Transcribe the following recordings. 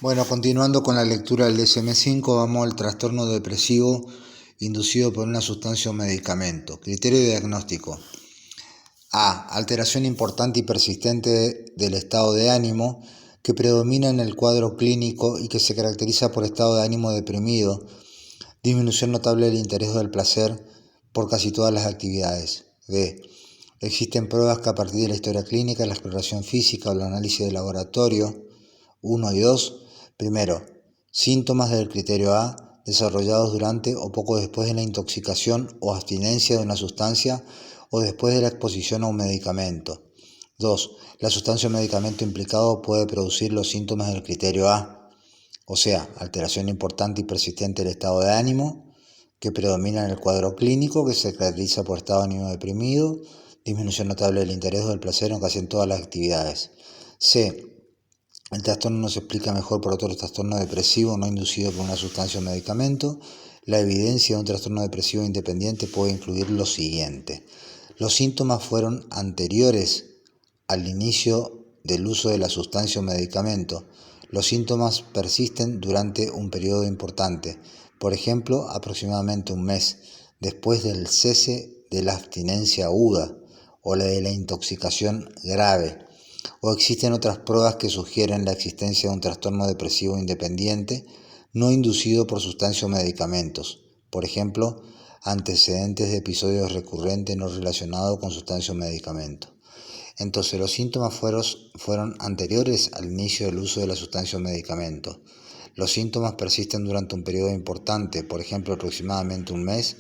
Bueno, continuando con la lectura del DSM-5, vamos al trastorno depresivo inducido por una sustancia o medicamento. Criterio de diagnóstico. A. Alteración importante y persistente del estado de ánimo que predomina en el cuadro clínico y que se caracteriza por estado de ánimo deprimido, disminución notable del interés o del placer por casi todas las actividades. B. Existen pruebas que a partir de la historia clínica, la exploración física o el análisis de laboratorio 1 y 2. Primero, síntomas del criterio A desarrollados durante o poco después de la intoxicación o abstinencia de una sustancia o después de la exposición a un medicamento. 2. La sustancia o medicamento implicado puede producir los síntomas del criterio A, o sea, alteración importante y persistente del estado de ánimo, que predomina en el cuadro clínico, que se caracteriza por estado de ánimo deprimido, disminución notable del interés o del placer en casi en todas las actividades. C. El trastorno no se explica mejor por otro trastorno depresivo no inducido por una sustancia o medicamento. La evidencia de un trastorno depresivo independiente puede incluir lo siguiente. Los síntomas fueron anteriores al inicio del uso de la sustancia o medicamento. Los síntomas persisten durante un periodo importante, por ejemplo, aproximadamente un mes, después del cese de la abstinencia aguda o la de la intoxicación grave, o existen otras pruebas que sugieren la existencia de un trastorno depresivo independiente no inducido por sustancias o medicamentos, por ejemplo, antecedentes de episodios recurrentes no relacionados con sustancias o medicamentos. Entonces, los síntomas fueron anteriores al inicio del uso de la sustancia o medicamento. Los síntomas persisten durante un periodo importante, por ejemplo, aproximadamente un mes,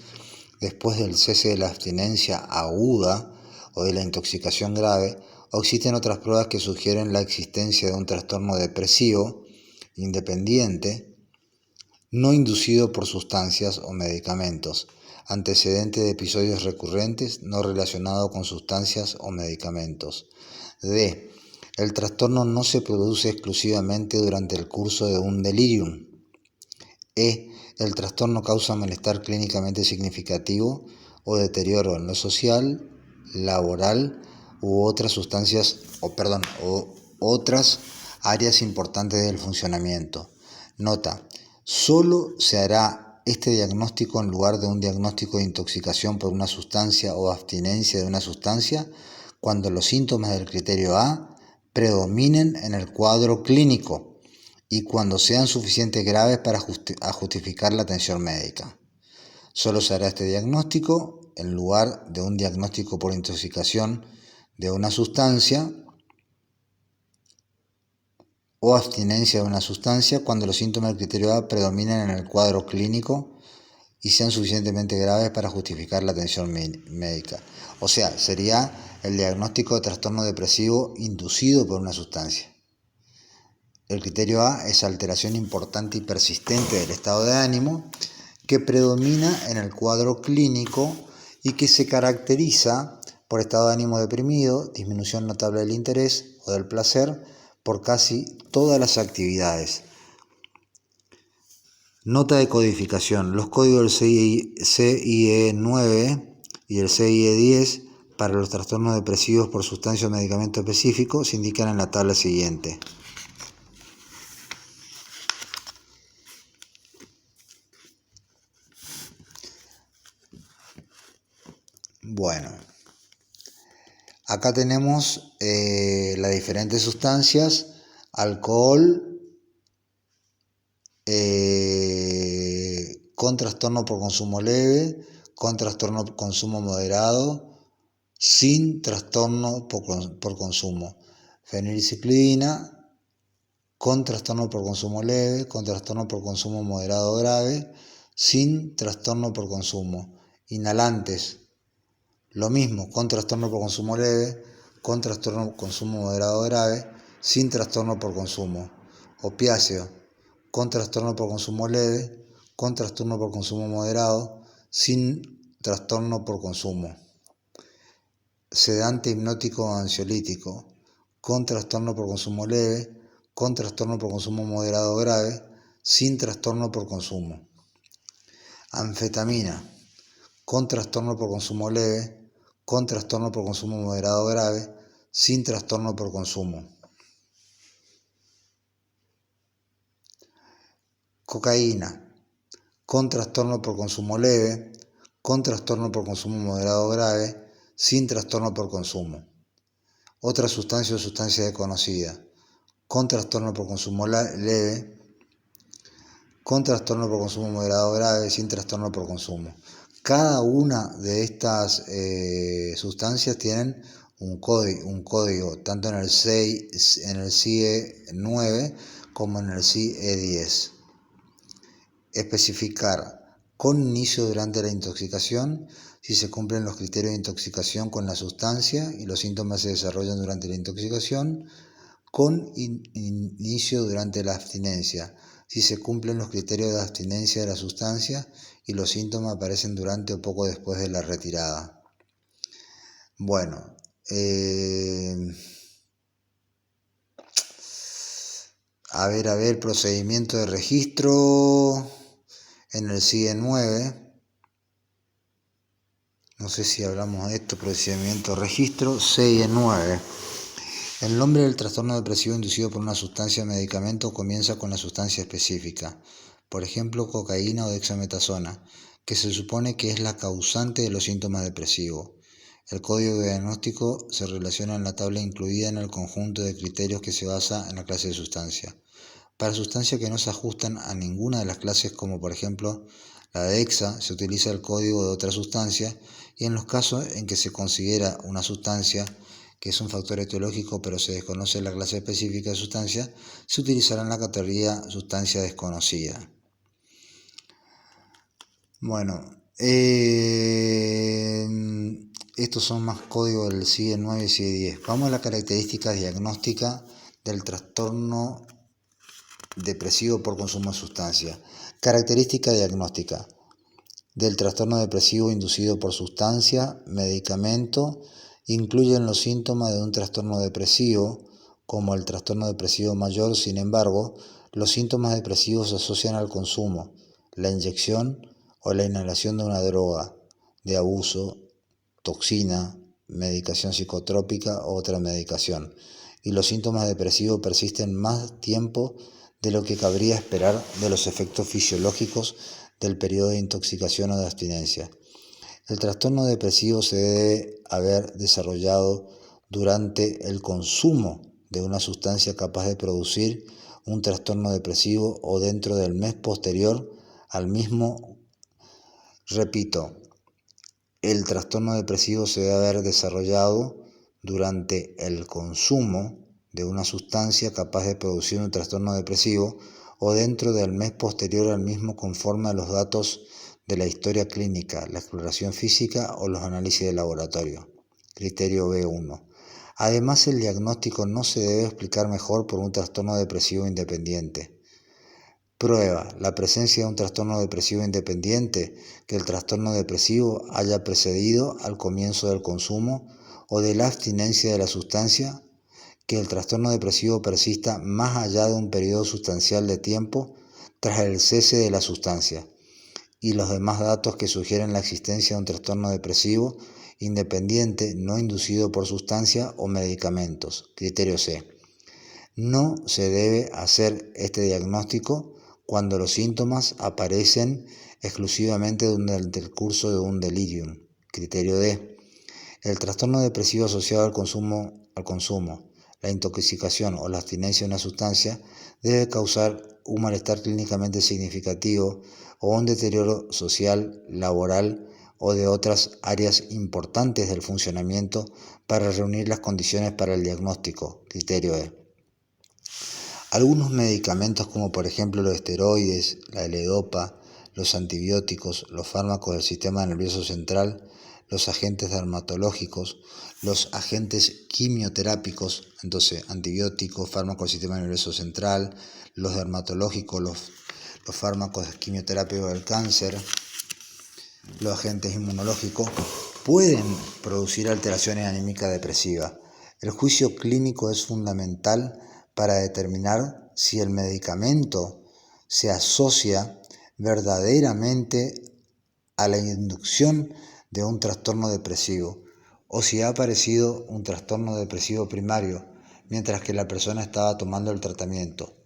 después del cese de la abstinencia aguda o de la intoxicación grave, o existen otras pruebas que sugieren la existencia de un trastorno depresivo independiente no inducido por sustancias o medicamentos, antecedente de episodios recurrentes no relacionados con sustancias o medicamentos. D. El trastorno no se produce exclusivamente durante el curso de un delirium. E. El trastorno causa malestar clínicamente significativo o deterioro en lo social, laboral u otras otras áreas importantes del funcionamiento. Nota: solo se hará este diagnóstico en lugar de un diagnóstico de intoxicación por una sustancia o abstinencia de una sustancia cuando los síntomas del criterio A predominen en el cuadro clínico y cuando sean suficientemente graves para justificar la atención médica. Solo se hará este diagnóstico en lugar de un diagnóstico por intoxicación de una sustancia o abstinencia de una sustancia cuando los síntomas del criterio A predominen en el cuadro clínico y sean suficientemente graves para justificar la atención médica. O sea, sería el diagnóstico de trastorno depresivo inducido por una sustancia. El criterio A es alteración importante y persistente del estado de ánimo que predomina en el cuadro clínico y que se caracteriza por estado de ánimo deprimido, disminución notable del interés o del placer por casi todas las actividades. Nota de codificación. Los códigos del CIE-9 y el CIE-10 para los trastornos depresivos por sustancia o medicamento específico se indican en la tabla siguiente. Bueno, acá tenemos las diferentes sustancias: alcohol, con trastorno por consumo leve, con trastorno por consumo moderado, sin trastorno por consumo. Fenilciclidina, con trastorno por consumo leve, con trastorno por consumo moderado o grave, sin trastorno por consumo. Inhalantes, lo mismo, con trastorno por consumo leve, con trastorno por consumo moderado o grave, sin trastorno por consumo. Opiáceo, con trastorno por consumo leve, con trastorno por consumo moderado, sin trastorno por consumo. Sedante hipnótico o ansiolítico, con trastorno por consumo leve, con trastorno por consumo moderado o grave, sin trastorno por consumo. Anfetamina, con trastorno por consumo leve, con trastorno por consumo moderado o grave, sin trastorno por consumo. cocaína, con trastorno por consumo leve, con trastorno por consumo moderado o grave, sin trastorno por consumo. Otra sustancia o sustancia desconocida, con trastorno por consumo leve, con trastorno por consumo moderado o grave, sin trastorno por consumo. Cada una de estas sustancias tienen un código, tanto en el CIE 9 como en el CIE 10. Especificar con inicio durante la intoxicación si se cumplen los criterios de intoxicación con la sustancia y los síntomas se desarrollan durante la intoxicación, con inicio durante la abstinencia, si se cumplen los criterios de abstinencia de la sustancia y los síntomas aparecen durante o poco después de la retirada. Bueno, procedimiento de registro en el CIE 9. No sé si hablamos de esto, procedimiento de registro, CIE 9. El nombre del trastorno depresivo inducido por una sustancia o medicamento comienza con la sustancia específica, por ejemplo cocaína o dexametasona, que se supone que es la causante de los síntomas depresivos. El código de diagnóstico se relaciona en la tabla incluida en el conjunto de criterios que se basa en la clase de sustancia. Para sustancias que no se ajustan a ninguna de las clases, como por ejemplo la dexa, se utiliza el código de otra sustancia, y en los casos en que se considera una sustancia que es un factor etiológico pero se desconoce la clase específica de sustancia, se utilizará en la categoría sustancia desconocida. Bueno, estos son más códigos del CIE 9 y CIE 10. Vamos a las características diagnósticas del trastorno depresivo por consumo de sustancia. Característica diagnóstica del trastorno depresivo inducido por sustancia, medicamento, incluyen los síntomas de un trastorno depresivo, como el trastorno depresivo mayor. Sin embargo, los síntomas depresivos se asocian al consumo, la inyección o la inhalación de una droga de abuso, toxina, medicación psicotrópica o otra medicación, y los síntomas depresivos persisten más tiempo de lo que cabría esperar de los efectos fisiológicos del periodo de intoxicación o de abstinencia. El trastorno depresivo se debe haber desarrollado durante el consumo de una sustancia capaz de producir un trastorno depresivo o dentro del mes posterior al mismo. Repito, el trastorno depresivo se debe haber desarrollado durante el consumo de una sustancia capaz de producir un trastorno depresivo o dentro del mes posterior al mismo, conforme a los datos de la historia clínica, la exploración física o los análisis de laboratorio. Criterio B1. Además, el diagnóstico no se debe explicar mejor por un trastorno depresivo independiente. Prueba la presencia de un trastorno depresivo independiente que el trastorno depresivo haya precedido al comienzo del consumo o de la abstinencia de la sustancia, que el trastorno depresivo persista más allá de un periodo sustancial de tiempo tras el cese de la sustancia, y los demás datos que sugieren la existencia de un trastorno depresivo independiente no inducido por sustancia o medicamentos. Criterio C. No se debe hacer este diagnóstico cuando los síntomas aparecen exclusivamente durante el curso de un delirium. Criterio D. El trastorno depresivo asociado al consumo, la intoxicación o la abstinencia de una sustancia debe causar un malestar clínicamente significativo o un deterioro social, laboral o de otras áreas importantes del funcionamiento para reunir las condiciones para el diagnóstico. Criterio E. Algunos medicamentos, como por ejemplo los esteroides, la L-Dopa, los antibióticos, los fármacos del sistema nervioso central, los agentes dermatológicos, los agentes quimioterápicos, entonces antibióticos, fármacos del sistema nervioso central, los dermatológicos, los fármacos quimioterápicos del cáncer, los agentes inmunológicos, pueden producir alteraciones anímicas depresivas. El juicio clínico es fundamental para determinar si el medicamento se asocia verdaderamente a la inducción de un trastorno depresivo o si ha aparecido un trastorno depresivo primario mientras que la persona estaba tomando el tratamiento.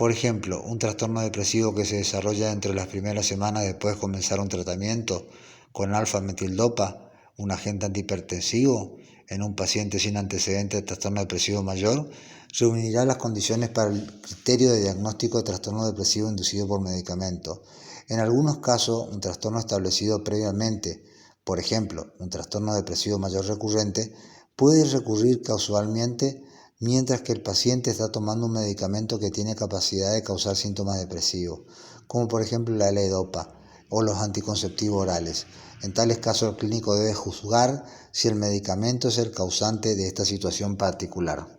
Por ejemplo, un trastorno depresivo que se desarrolla entre las primeras semanas después de comenzar un tratamiento con alfa-metildopa, un agente antihipertensivo, en un paciente sin antecedentes de trastorno depresivo mayor, reunirá las condiciones para el criterio de diagnóstico de trastorno depresivo inducido por medicamento. En algunos casos, un trastorno establecido previamente, por ejemplo, un trastorno depresivo mayor recurrente, puede recurrir casualmente mientras que el paciente está tomando un medicamento que tiene capacidad de causar síntomas depresivos, como por ejemplo la L-Dopa o los anticonceptivos orales. En tales casos, el clínico debe juzgar si el medicamento es el causante de esta situación particular.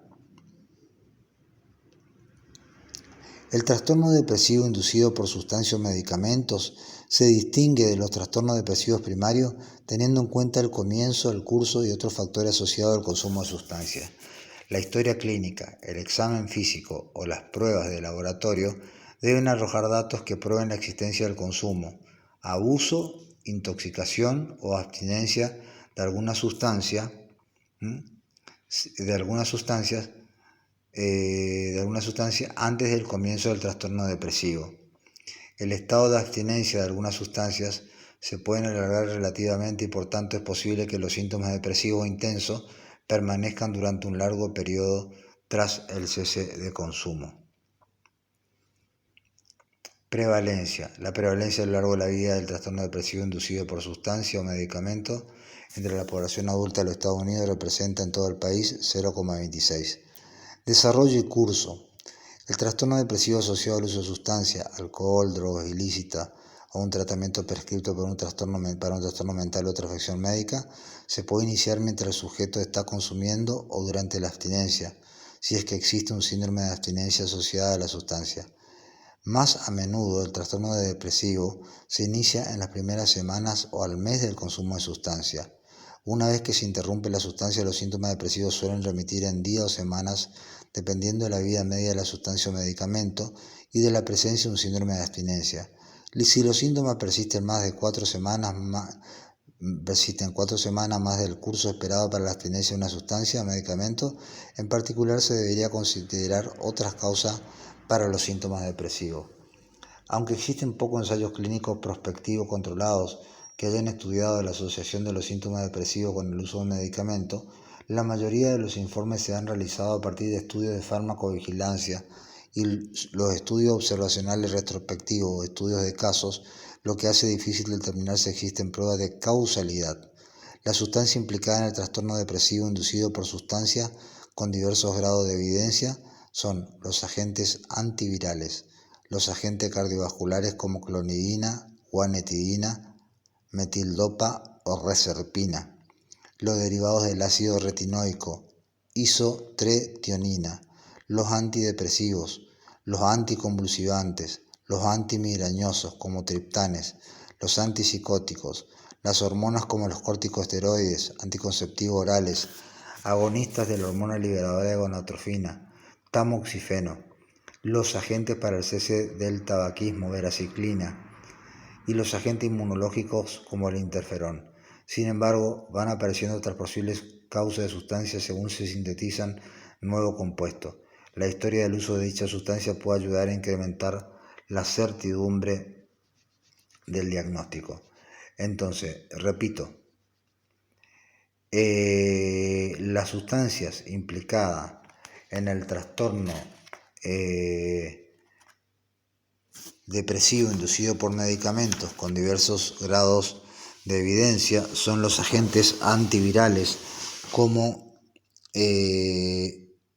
El trastorno depresivo inducido por sustancias o medicamentos se distingue de los trastornos depresivos primarios teniendo en cuenta el comienzo, el curso y otros factores asociados al consumo de sustancias. La historia clínica, el examen físico o las pruebas de laboratorio deben arrojar datos que prueben la existencia del consumo, abuso, intoxicación o abstinencia de alguna sustancia, de algunas sustancias antes del comienzo del trastorno depresivo. El estado de abstinencia de algunas sustancias se pueden alargar relativamente y por tanto es posible que los síntomas depresivos intensos permanezcan durante un largo periodo tras el cese de consumo. Prevalencia. La prevalencia a lo largo de la vida del trastorno depresivo inducido por sustancia o medicamento entre la población adulta de los Estados Unidos representa en todo el país 0,26. Desarrollo y curso. El trastorno depresivo asociado al uso de sustancias, alcohol, drogas ilícitas o un tratamiento prescrito para un trastorno mental o otra afección médica se puede iniciar mientras el sujeto está consumiendo o durante la abstinencia, si es que existe un síndrome de abstinencia asociada a la sustancia. Más a menudo el trastorno depresivo se inicia en las primeras semanas o al mes del consumo de sustancia. Una vez que se interrumpe la sustancia, los síntomas depresivos suelen remitir en días o semanas, dependiendo de la vida media de la sustancia o medicamento y de la presencia de un síndrome de abstinencia. Si los síntomas persisten más de 4 semanas más del curso esperado para la abstinencia de una sustancia o medicamento, en particular se debería considerar otras causas para los síntomas depresivos. Aunque existen pocos ensayos clínicos prospectivos controlados que hayan estudiado la asociación de los síntomas depresivos con el uso de medicamentos, la mayoría de los informes se han realizado a partir de estudios de farmacovigilancia y los estudios observacionales retrospectivos o estudios de casos, lo que hace difícil determinar si existen pruebas de causalidad. La sustancia implicada en el trastorno depresivo inducido por sustancias con diversos grados de evidencia son los agentes antivirales, los agentes cardiovasculares como clonidina, guanetidina, metildopa o reserpina, los derivados del ácido retinoico, isotretionina, los antidepresivos, los anticonvulsivantes, los antimigrañosos como triptanes, los antipsicóticos, las hormonas como los corticosteroides, anticonceptivos orales, agonistas de la hormona liberadora de gonadotrofina, tamoxifeno, los agentes para el cese del tabaquismo, veraciclina, y los agentes inmunológicos como el interferón. Sin embargo, van apareciendo otras posibles causas de sustancias según se sintetizan nuevos compuestos. La historia del uso de dicha sustancia puede ayudar a incrementar la certidumbre del diagnóstico. Entonces, repito, las sustancias implicadas en el trastorno depresivo inducido por medicamentos con diversos grados de evidencia son los agentes antivirales como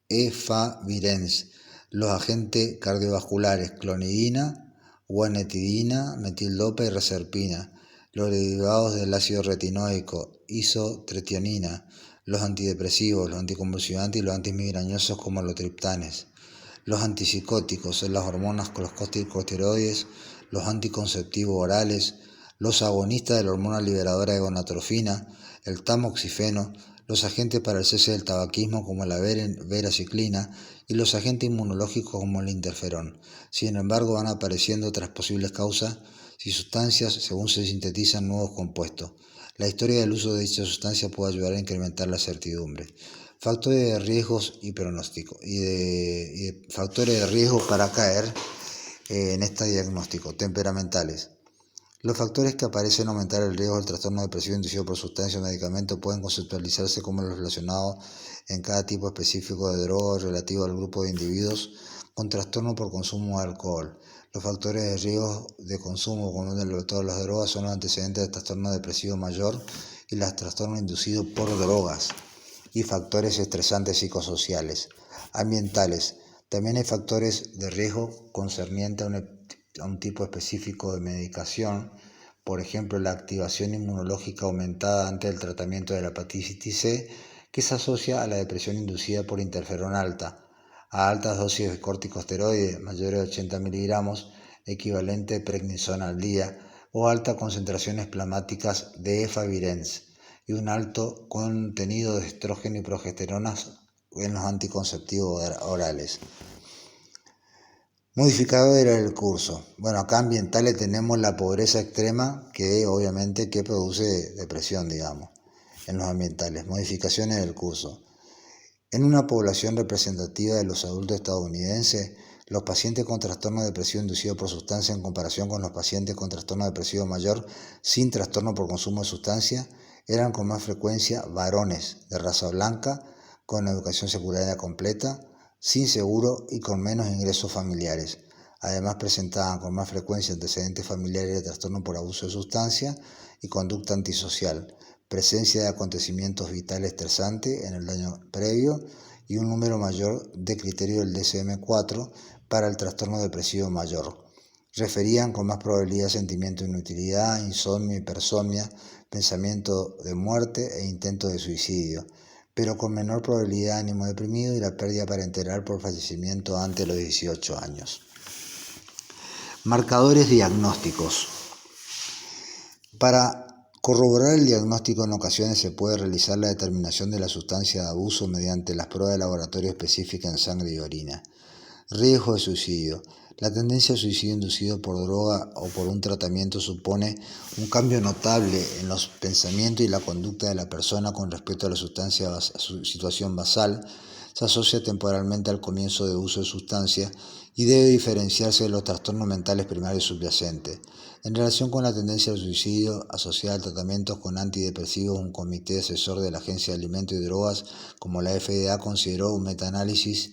efavirenz, los agentes cardiovasculares clonidina, guanetidina, metildopa y reserpina, los derivados del ácido retinoico, isotretionina, los antidepresivos, los anticonvulsivantes y los antimigrañosos como los triptanes. Los antipsicóticos son las hormonas con los corticosteroides, los anticonceptivos orales, los agonistas de la hormona liberadora de gonadotrofina, el tamoxifeno, los agentes para el cese del tabaquismo como la veraciclina y los agentes inmunológicos como el interferón. Sin embargo, van apareciendo otras posibles causas y sustancias según se sintetizan nuevos compuestos. La historia del uso de dicha sustancia puede ayudar a incrementar la certidumbre. Factores de riesgos y pronóstico y de factores de riesgo para caer en este diagnóstico. Temperamentales. Los factores que aparecen aumentar el riesgo del trastorno depresivo inducido por sustancia o medicamento pueden conceptualizarse como los relacionados en cada tipo específico de droga relativo al grupo de individuos con trastorno por consumo de alcohol. Los factores de riesgo de consumo común de todas las drogas son los antecedentes del trastorno depresivo mayor y los trastornos inducidos por drogas y factores estresantes psicosociales. Ambientales. También hay factores de riesgo concernientes a un tipo específico de medicación, por ejemplo la activación inmunológica aumentada ante el tratamiento de la hepatitis C, que se asocia a la depresión inducida por interferón alta, a altas dosis de corticosteroides mayores de 80 miligramos, equivalente de prednisona al día, o altas concentraciones plasmáticas de efavirenz y un alto contenido de estrógeno y progesterona en los anticonceptivos orales. Modificadores del curso. Bueno, acá ambientales tenemos la pobreza extrema que obviamente que produce depresión, digamos, en los ambientales. Modificaciones del curso. En una población representativa de los adultos estadounidenses, los pacientes con trastorno depresivo inducido por sustancia en comparación con los pacientes con trastorno depresivo mayor sin trastorno por consumo de sustancia eran con más frecuencia varones de raza blanca, con educación secundaria completa, sin seguro y con menos ingresos familiares. Además presentaban con más frecuencia antecedentes familiares de trastorno por abuso de sustancia y conducta antisocial, presencia de acontecimientos vitales estresantes en el año previo y un número mayor de criterios del DSM-4 para el trastorno depresivo mayor. Referían con más probabilidad sentimiento de inutilidad, insomnio, hipersomnia, pensamiento de muerte e intento de suicidio, pero con menor probabilidad de ánimo deprimido y la pérdida parenteral por fallecimiento antes de los 18 años. Marcadores diagnósticos. Para corroborar el diagnóstico en ocasiones se puede realizar la determinación de la sustancia de abuso mediante las pruebas de laboratorio específicas en sangre y orina. Riesgo de suicidio. La tendencia al suicidio inducido por droga o por un tratamiento supone un cambio notable en los pensamientos y la conducta de la persona con respecto a la sustancia, a su situación basal. Se asocia temporalmente al comienzo de uso de sustancia y debe diferenciarse de los trastornos mentales primarios subyacentes. En relación con la tendencia al suicidio asociada al tratamiento con antidepresivos, un comité asesor de la Agencia de Alimentos y Drogas, como la FDA, consideró un metaanálisis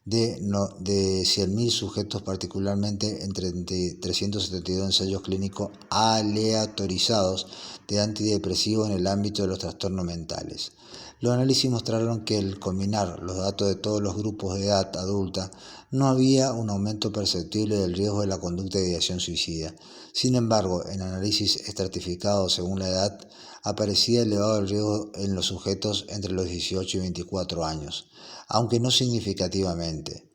de 100.000 sujetos, particularmente entre 372 ensayos clínicos aleatorizados de antidepresivos en el ámbito de los trastornos mentales. Los análisis mostraron que al combinar los datos de todos los grupos de edad adulta, no había un aumento perceptible del riesgo de la conducta de ideación suicida. Sin embargo, en análisis estratificados según la edad, aparecía elevado el riesgo en los sujetos entre los 18 y 24 años, aunque no significativamente.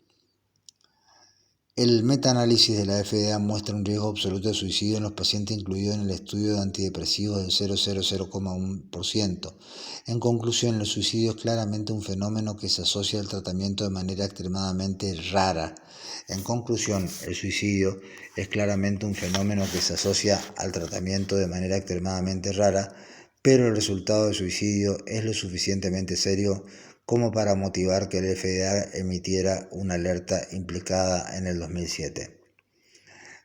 El metaanálisis de la FDA muestra un riesgo absoluto de suicidio en los pacientes incluidos en el estudio de antidepresivos del 0,1%. En conclusión, el suicidio es claramente un fenómeno que se asocia al tratamiento de manera extremadamente rara. En conclusión, el suicidio es claramente un fenómeno que se asocia al tratamiento de manera extremadamente rara, pero el resultado del suicidio es lo suficientemente serio como para motivar que el FDA emitiera una alerta implicada en el 2007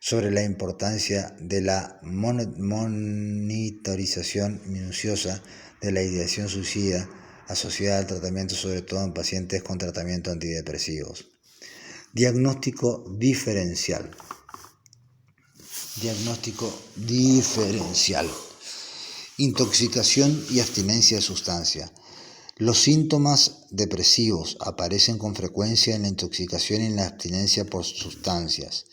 sobre la importancia de la monitorización minuciosa de la ideación suicida asociada al tratamiento, sobre todo en pacientes con tratamiento antidepresivos. Diagnóstico diferencial. Diagnóstico diferencial. Intoxicación y abstinencia de sustancia. Los síntomas depresivos aparecen con frecuencia en la intoxicación y en la abstinencia por sustancias,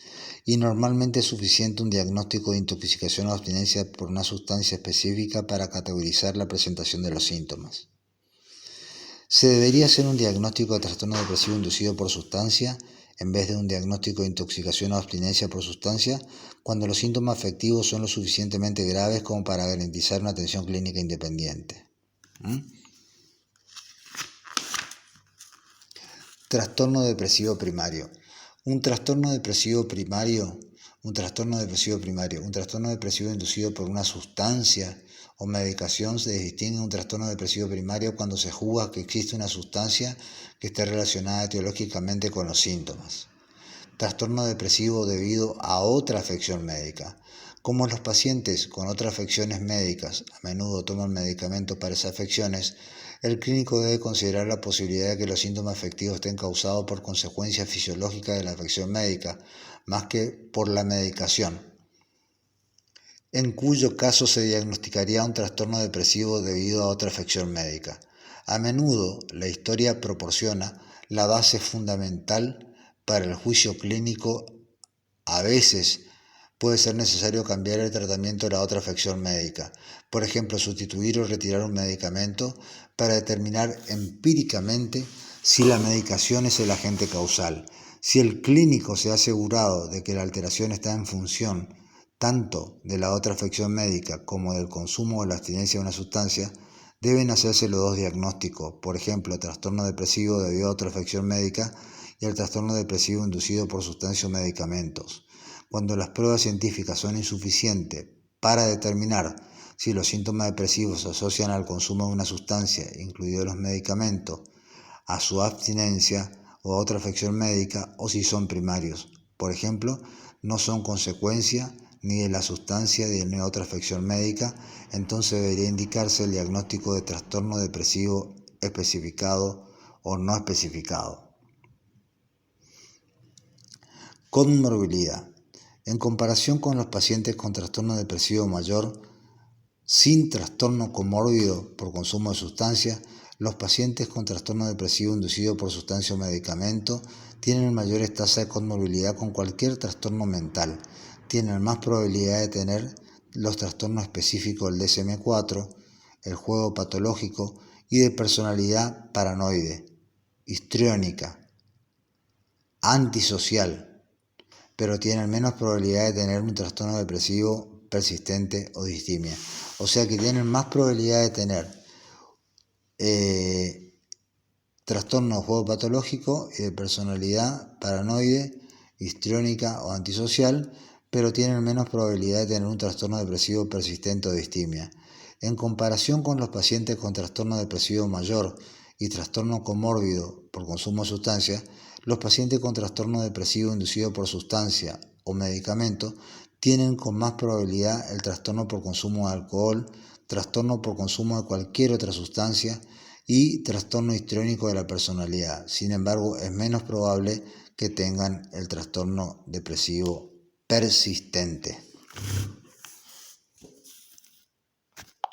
y normalmente es suficiente un diagnóstico de intoxicación o abstinencia por una sustancia específica para categorizar la presentación de los síntomas. Se debería hacer un diagnóstico de trastorno depresivo inducido por sustancia en vez de un diagnóstico de intoxicación o abstinencia por sustancia cuando los síntomas afectivos son lo suficientemente graves como para garantizar una atención clínica independiente. Trastorno depresivo primario. Un trastorno depresivo primario Un trastorno depresivo primario. Un trastorno depresivo inducido por una sustancia o medicación se distingue de un trastorno depresivo primario cuando se juzga que existe una sustancia que esté relacionada etiológicamente con los síntomas. Trastorno depresivo debido a otra afección médica. Como los pacientes con otras afecciones médicas a menudo toman medicamentos para esas afecciones, el clínico debe considerar la posibilidad de que los síntomas afectivos estén causados por consecuencias fisiológicas de la afección médica, más que por la medicación, en cuyo caso se diagnosticaría un trastorno depresivo debido a otra afección médica. A menudo, la historia proporciona la base fundamental para el juicio clínico. A veces puede ser necesario cambiar el tratamiento de la otra afección médica, por ejemplo, sustituir o retirar un medicamento para determinar empíricamente si la medicación es el agente causal. Si el clínico se ha asegurado de que la alteración está en función tanto de la otra afección médica como del consumo o la abstinencia de una sustancia, deben hacerse los dos diagnósticos, por ejemplo, trastorno depresivo debido a otra afección médica y el trastorno depresivo inducido por sustancias o medicamentos. Cuando las pruebas científicas son insuficientes para determinar si los síntomas depresivos se asocian al consumo de una sustancia, incluidos los medicamentos, a su abstinencia o a otra afección médica, o si son primarios, por ejemplo, no son consecuencia ni de la sustancia ni de otra afección médica, entonces debería indicarse el diagnóstico de trastorno depresivo especificado o no especificado. Comorbilidad. En comparación con los pacientes con trastorno depresivo mayor, sin trastorno comórbido por consumo de sustancias, los pacientes con trastorno depresivo inducido por sustancia o medicamento tienen mayores tasas de comorbilidad con cualquier trastorno mental. Tienen más probabilidad de tener los trastornos específicos del DSM-4, el juego patológico y de personalidad paranoide, histriónica, antisocial, pero tienen menos probabilidad de tener un trastorno depresivo persistente o distimia. O sea que tienen más probabilidad de tener trastorno de juego patológico y de personalidad paranoide, histriónica o antisocial, pero tienen menos probabilidad de tener un trastorno depresivo persistente o distimia. En comparación con los pacientes con trastorno depresivo mayor y trastorno comórbido por consumo de sustancias, los pacientes con trastorno depresivo inducido por sustancia o medicamento tienen con más probabilidad el trastorno por consumo de alcohol, trastorno por consumo de cualquier otra sustancia y trastorno histriónico de la personalidad. Sin embargo, es menos probable que tengan el trastorno depresivo persistente.